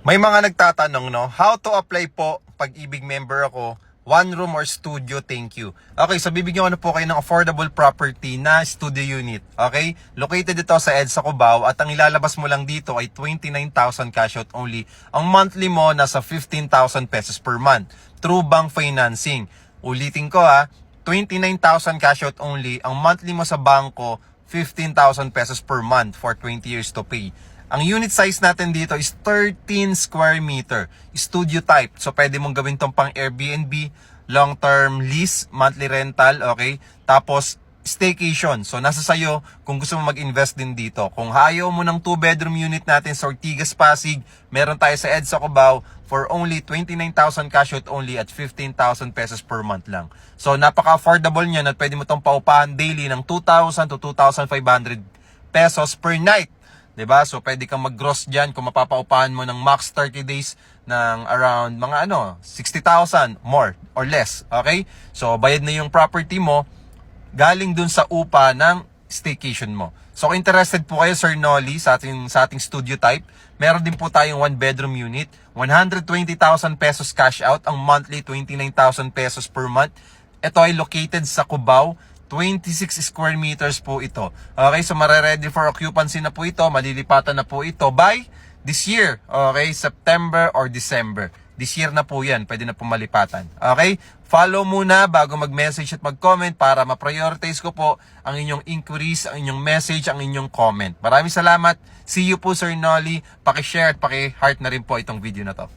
May mga nagtatanong, no, how to apply po Pag-ibig member ako, one room or studio, thank you. Okay, so bibigyan ko na po kayo ng affordable property na studio unit. Okay? Located ito sa EDSA Cubao at ang ilalabas mo lang dito ay 29,000 cash out only. Ang monthly mo nasa 15,000 pesos per month through bank financing. Ulitin ko 29,000 cash out only. Ang monthly mo sa bangko, 15,000 pesos per month for 20 years to pay. Ang unit size natin dito is 13 square meter. Studio type. So, pwede mong gawin tong pang Airbnb, long-term lease, monthly rental, okay? Tapos, staycation. So, nasa sayo kung gusto mo mag-invest din dito. Kung ayaw mo ng 2-bedroom unit natin sa Ortigas, Pasig, meron tayo sa EDSA Cubao for only 29,000 cash out only at 15,000 pesos per month lang. So, napaka-affordable niyan at pwede mo tong paupahan daily ng 2,000 to 2,500 pesos per night. 'Di ba? So pwede kang mag-gross diyan kung mapapaupahan mo ng max 30 days ng around mga 60,000 more or less. Okay? So bayad na yung property mo galing dun sa upa ng staycation mo. So kung interested po kayo, Sir Nolly, sa ating studio type, meron din po tayong 1-bedroom unit, 120,000 pesos cash out, ang monthly 29,000 pesos per month. Ito ay located sa Cubao, 26 square meters po ito. Okay, so mare-ready for occupancy na po ito, malilipatan na po ito by this year. Okay, September or December. This year na po yan, pwede na po malipatan. Okay, follow muna bago mag-message at mag-comment para ma-prioritize ko po ang inyong inquiries, ang inyong message, ang inyong comment. Maraming salamat. See you po, Sir Nolly. Paki-share at paki-heart na rin po itong video na to.